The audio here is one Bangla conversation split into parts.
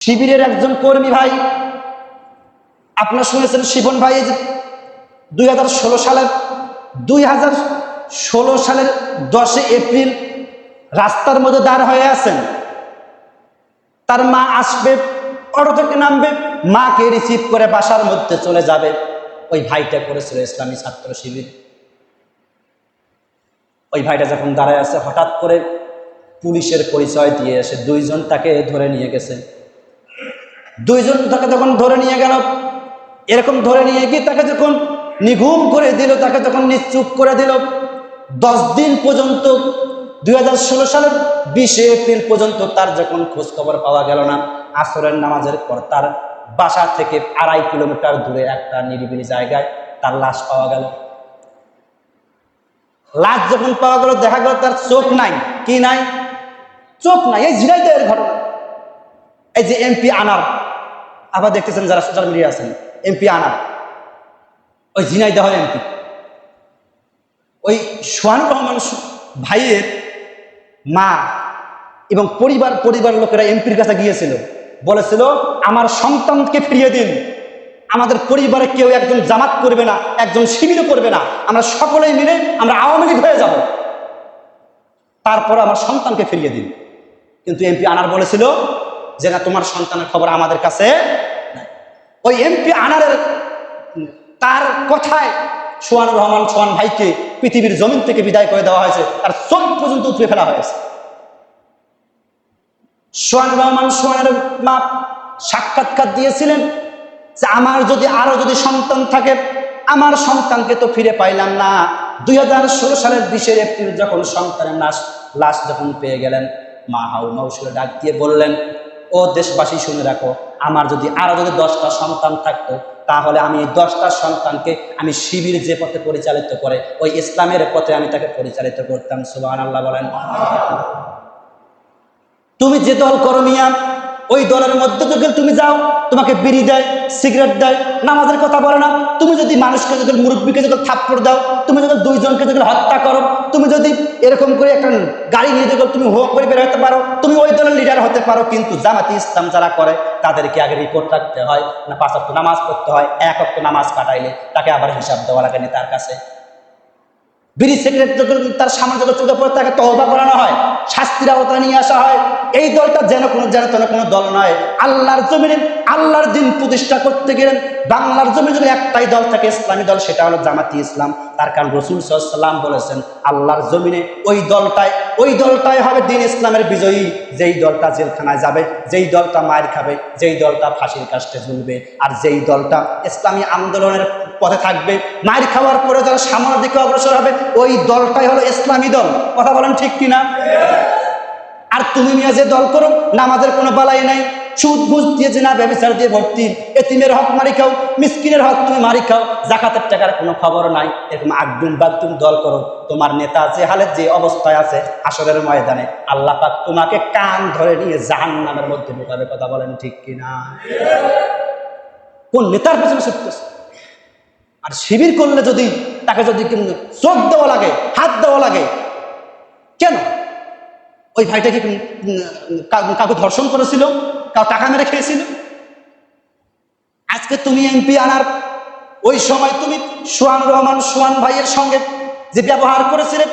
শিবিরের একজন কর্মী ভাই, আপনারা শুনেছেন শিবন ভাই, 2016 সালের 10 এপ্রিল রাস্তার মধ্যে দাঁড় হয়ে আছেন। তার মা আসবে, অটো থেকে নামবে, মাকে রিসিভ করে বাসার মধ্যে চলে যাবে। ওই ভাইটা করেছিল ইসলামী ছাত্র শিবির। ওই ভাইটা যখন দাঁড়ায় আছে, হঠাৎ করে পুলিশের পরিচয় দিয়ে এসে দুইজন তাকে ধরে নিয়ে গেছে। দুইজন তাকে যখন ধরে নিয়ে গেল, এরকম ধরে নিয়ে গিয়ে তাকে যখন নিঘুম করে দিল, তাকে যখন নিশ্চুপ করে দিল, 10 দিন পর্যন্ত 2016 সালের 20 এপ্রিল পর্যন্ত তার যখন খোঁজ খবর পাওয়া গেল না, আসরের নামাজের পর তার বাসা থেকে 2.5 কিলোমিটার দূরে একটা নিরিবিলি জায়গায় তার লাশ পাওয়া গেল। লাশ যখন পাওয়া গেল, দেখা গেল তার চোখ নাই। কি নাই? চোখ নাই। এই ঝিনাইদহের ঘটনা। এই যে এমপি আনার, আবার দেখতেছেন যারা সোশ্যাল মিডিয়া আছেন, এমপি আনার, ওই ঝিনাইদহ এমপি, ওই সোহানুর রহমান ভাইয়ের মা এবং পরিবার লোকেরা এমপির কাছে গিয়েছিল, বলেছিল আমার সন্তানকে ফিরিয়ে দিন, আমাদের পরিবারে কেউ একজন জামাত করবে না, একজন শিবিরও করবে না, আমরা সকলেই মিলে আমরা আওয়ামী লীগ হয়ে যাব, তারপর আমার সন্তানকে ফিরিয়ে দিন। কিন্তু এমপি আনার বলেছিল যে না, তোমার সন্তানের খবর আমাদের কাছে নাই। ওই এমপি আনারের তার কথায় সোহানুর রহমান সোহান ভাইকে পৃথিবীর জমিন থেকে বিদায় করে দেওয়া হয়েছে, তার চোখ পর্যন্ত উঠে ফেলা হয়েছে। সোহানুর রহমান সোহানের মা সাক্ষাৎকার দিয়েছিলেন যে আমার আরো যদি সন্তান থাকে, আমার সন্তানকে তো ফিরে পাইলাম না। 2016 সালের 20 এপ্রিল যখন সন্তানের লাশ যখন পেয়ে গেলেন, মা হাউ মাউসুরে ডাক দিয়ে বললেন, ও দেশবাসী শুনে রাখো, আমার আরো যদি 10টা সন্তান থাকতো, তাহলে আমি এই 10টা সন্তানকে আমি শিবির যে পথে পরিচালিত করে, ওই ইসলামের পথে আমি তাকে পরিচালিত করতাম। সুবহানাল্লাহ বলেন। তুমি যে দল করো মিয়া, ওই দলের মধ্যে যদি তুমি যাও, তোমাকে বিড়ি দেয়, সিগারেট দেয়, নামাজের কথা বলে না। তুমি যদি মানুষকে মুরব্বীকে থাপ্পড় দাও, তুমি যদি 2 জনকে হত্যা করো, তুমি যদি এরকম করে একটা গাড়ি নিয়ে তুমি হো করে বের হতে পারো, তুমি ওই দলের লিডার হতে পারো। কিন্তু জামাতি ইসলাম যারা করে, তাদেরকে আগে রিপোর্ট রাখতে হয় না, 5 ওয়াক্ত নামাজ পড়তে হয়, 1 ওয়াক্ত নামাজ কাটাইলে তাকে আবার হিসাব দেওয়া লাগে তার কাছে। বিড়ি সিগারেট যখন তার সামনে চোখে পড়ে, তাকে তওবা করানো হয়, শাস্তির আওতায় নিয়ে আসা হয়। এই দলটা যেন কোনো দল নয়। আল্লাহর জমিনে আল্লাহর দিন প্রতিষ্ঠা করতে গেলেন বাংলার জমিনে যদি একটাই দল থাকে, ইসলামী দল, সেটা হলো জামাতি ইসলাম। তার কারণ রাসূল সাল্লাল্লাহু আলাইহি ওয়াসাল্লাম বলেছেন, আল্লাহর জমিনে ওই দলটাই হবে দিন ইসলামের বিজয়ী, যেই দলটা জেলখানায় যাবে, যেই দলটা মায়ের খাবে, যেই দলটা ফাঁসির কাস্টে ঝুলবে, আর যেই দলটা ইসলামী আন্দোলনের পথে থাকবে, মায়ের খাওয়ার পরে যারা সামনের দিকে অগ্রসর হবে, ওই দলটাই হলো ইসলামী দল। কথা বলেন ঠিক কিনা? আর তুমি নিয়ে যে দল করো, নামাজের কোনো বালাই নাই, সুদ ঘুষ দিয়ে, জিনা ব্যভিচার দিয়ে ভর্তি, এতিমের হক মারি খাও, মিসকিনের হক তুমি মারি খাও, জাকাতের টাকার কোনো খবর নাই, এরকম আগডুম বাগডুম দল করো, তোমার নেতা যে হালের যে অবস্থায় আছে, হাসরের ময়দানে আল্লাহ পাক তোমাকে কান ধরে নিয়ে জাহান্নামের মধ্যে ঢোকাবে। কথা বলেন ঠিক কিনা? কোন নেতার পেছনে ছুটতেছে? আর শিবির করলে তাকে চোখ দেওয়া লাগে, হাত দেওয়া লাগে, কেন? ওই ভাইটাকে কাউকে ধর্ষণ করেছিল, কাউ টাকা মেরে খেয়েছিল। আজকে তুমি এমপি আনার, ওই সময় তুমি সোহানুর রহমান সোহান ভাইয়ের সঙ্গে যে ব্যবহার করেছিলে,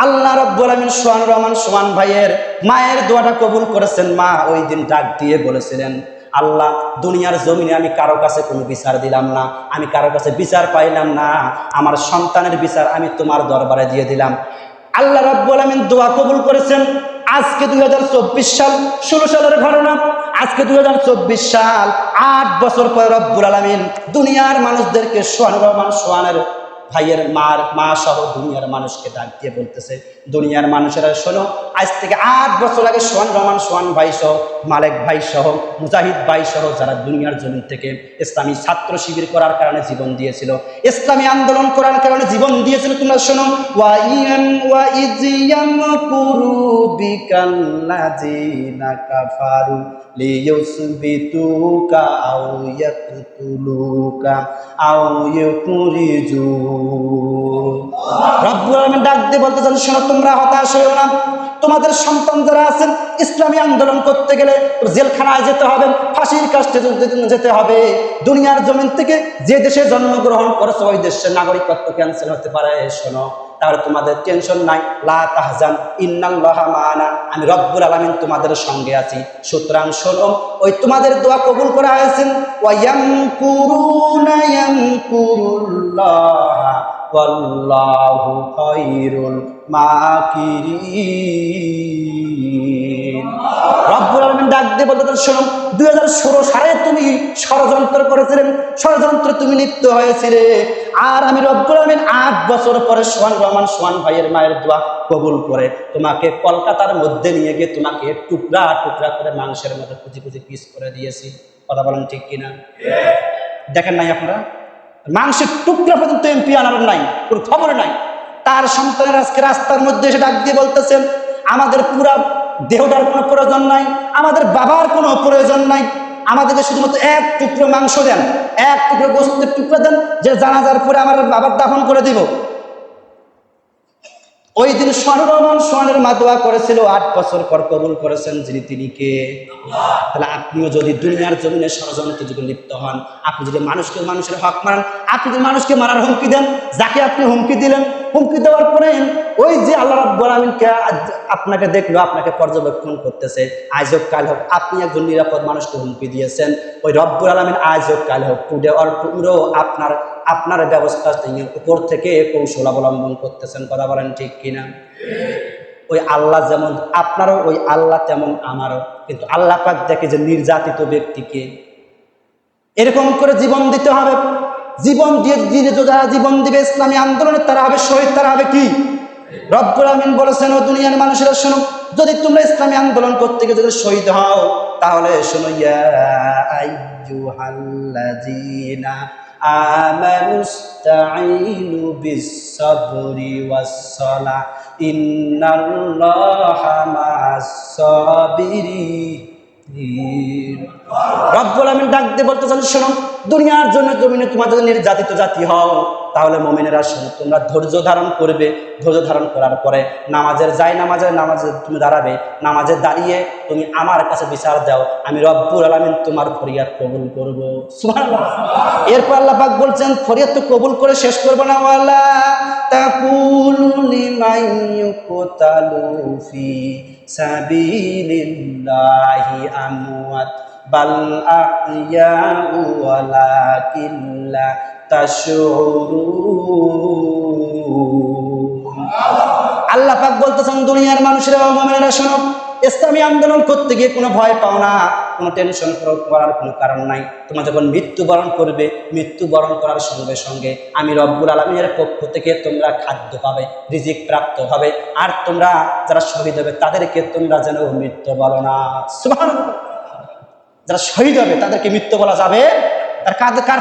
আল্লাহ রাব্বুল আলামিন সোহানুর রহমান সোহান ভাইয়ের মায়ের দোয়াটা কবুল করেছেন। মা ওই দিন ডাক দিয়ে বলেছিলেন, আল্লাহ, দুনিয়ার জমিনে আমি কারো কাছে কোনো বিচার দিলাম না, আমি কারো কাছে বিচার পাইলাম না, আমার সন্তানের বিচার আমি তোমার দরবারে দিয়ে দিলাম। আল্লাহ রাব্বুল আলামিন দোয়া কবুল করেছেন। আজকে 2024 সাল, 16 সালের ঘটনা, আজকে 2024 সাল, 8 বছর পরে রব্বুল আলামিন দুনিয়ার মানুষদেরকে সোহানুর রহমান সোহানের ভাইয়ের মা সহ দুনিয়ার মানুষকে ডাক দিয়ে বলতেছে, দুনিয়ার মানুষেরা শোনো, আজ থেকে 8 বছর আগে সোহানুর রহমান সোহান ভাই সহ, মালেক ভাই সহ, মুজাহিদ ভাই সহ যারা দুনিয়ার জমিন থেকে ইসলামী ছাত্র শিবির করার কারণে জীবন দিয়েছিল, ইসলামী আন্দোলন করার কারণে জীবন দিয়েছিল, তোমরা শোনো, ওয়া ইয়ামকুরু বিকাল্লাযিনা কাফারু লিয়ুসবিতুকা আও ইয়াকতুলুকা আও ইউখরিজু। রব্বুল আলামিন ডাক দিয়ে বলতেছেন, শোনো, তোমরা হতাশ হইও না, তোমাদের সন্তান যারা আছেন ইসলামী আন্দোলন করতে গেলে জেলখানায় যেতে হবে, ফাঁসির কাস্টে যেতে হবে। দুনিয়ার জমিন থেকে যে দেশে জন্মগ্রহণ করেছে ওই দেশের নাগরিকত্ব ক্যান্সেল হতে পারে। শোনো, তাহলে তোমাদের টেনশন নাই, লা তাহজান ইন্নাল্লাহা মা'ানা, আমি রব্বুল আলামিন তোমাদের সঙ্গে আছি। সুতরাং শোনো, ওই তোমাদের দোয়া কবুল করা হয়েছে। ওয়া ইয়ামকুরুনা ইয়ামকুরুল্লাহ ওয়াল্লাহু খায়রুল মাকিরিন। রব্বুল আলামিন ডাক দিয়ে বলতেন, শোনো, 2016 সালে তুমি ষড়যন্ত্র করেছিলেন, ষড়যন্ত্রে তুমি লিপ্ত হয়েছিলে, আর আমি রব্বুল আলামিন 8 বছর পরে সোহান রহমান সোহান ভাইয়ের মায়ের দোয়া কবুল করে তোমাকে কলকাতার মধ্যে নিয়ে গিয়ে তোমাকে টুকরা টুকরা করে মাংসের মতো কুচি কুচি পিস করে দিয়েছি। কথা বলেন ঠিক কিনা? দেখেন নাই আপনারা? মাংসের টুকরা পর্যন্ত এমপি আনার নাই, কোনো খবর নাই। তার সন্তানের আজকে রাস্তার মধ্যে এসে ডাক দিয়ে বলতেছেন, আমাদের পুরা দেহটার কোনো প্রয়োজন নাই, আমাদের বাবার কোনো প্রয়োজন নাই, আমাদেরকে শুধুমাত্র এক টুকরো মাংস দেন, এক টুকরো গোস্তের টুকরো দেন, যে জানাজার পরে আমার বাবার দাফন করে দিব। ওই দিন সোহানুর রহমান সোহানের মা দোয়া করেছিল, 8 বছর পর কবুল করেছেন যিনি, তিনি কে? তাহলে আপনিও যদি দুনিয়ার জমিনে ষড়যন্ত্রে যদি লিপ্ত হন, আপনি যদি মানুষের হক মারেন, আপনি যদি মানুষকে মারার হুমকি দেন, যাকে আপনি হুমকি দিলেন, হুমকি দেওয়ার পরে ওই যে আল্লাহ রাব্বুল আলামিনকে আপনাকে দেখলো, আপনাকে পর্যবেক্ষণ করতেছে, আজ হোক কাল হোক আপনি একজন নিরাপদ মানুষকে হুমকি দিয়েছেন, ওই রব্বুল আলামিন আজ হোক কাল হোক টুডে অর টুমরো আপনার ব্যবস্থা উপর থেকে কৌশল অবলম্বন করতেছেন। কথা বলেন ঠিক কিনা? ওই আল্লাহ যেমন আপনারও, ওই আল্লাহ তেমন আমারও। কিন্তু আল্লাহ পাক দেখে যে নির্যাতিত ব্যক্তিকে এরকম করে জীবন দিতে হবে, জীবন দিয়ে যারা জীবন দিবে ইসলামী আন্দোলনে, তারা হবে শহীদ, তারা হবে কি? রব্বুল আমিন বলেছেন, ও দুনিয়ার মানুষেরা শোনো, যদি তোমরা ইসলামী আন্দোলন করতে গিয়ে যদি শহীদ হও, তাহলে শোনো, ইয়া আইয়ুহাল্লাযীনা আমানুস্তাঈনু বিস-সাবরি ওয়াস-সালাহ ইন্নাল্লাহা মা'আস-সাবিরিন। রব্বুল আমিন ডাক দিয়ে বলতেছেন, শোনো, দুনিয়ার জন্য জমিনে তোমরা যদি নির্যাতিত জাতি হও, তাহলে মুমিনেরা শোনো, তোমরা ধৈর্য ধারণ করবে। ধৈর্য ধারণ করার পরে নামাজে তুমি দাঁড়াবে, নামাজে দাঁড়িয়ে তুমি আমার কাছে বিচার দাও, আমি রব্বুল আলামিন তোমার ফরিয়াদ কবুল করব। সুবহানাল্লাহ। এরপর আল্লাহ পাক বলছেন, ফরিয়াদ তো কবুল করে শেষ করব না, ওয়ালা তাকুলু লিমান ইউকতালু ফি সাবিলিল্লাহি আমওয়াত বাল আহইয়াউ ওয়ালাকিন লা তাশউরুন। আল্লাহ পাক বলতেছেন, দুনিয়ার মানুষেরা, মুমিনেরা শোনো, ইসলামী আন্দোলন করতে গিয়ে কোনো ভয় পাও না, কোনো টেনশন করার কোনো কারণ নাই। তোমরা যখন মৃত্যুবরণ করবে, মৃত্যুবরণ করার সঙ্গে সঙ্গে আমি রব্বুল আলামিনের পক্ষ থেকে তোমরা খাদ্য পাবে, রিজিক প্রাপ্ত হবে, আর তোমরা যারা শহীদ হবে তাদেরকে তোমরা যেন মৃত্যু বলো না। সুবহানাল্লাহ। যারা শহীদ হবে তাদেরকে মৃত্যু বলা যাবে, তার কার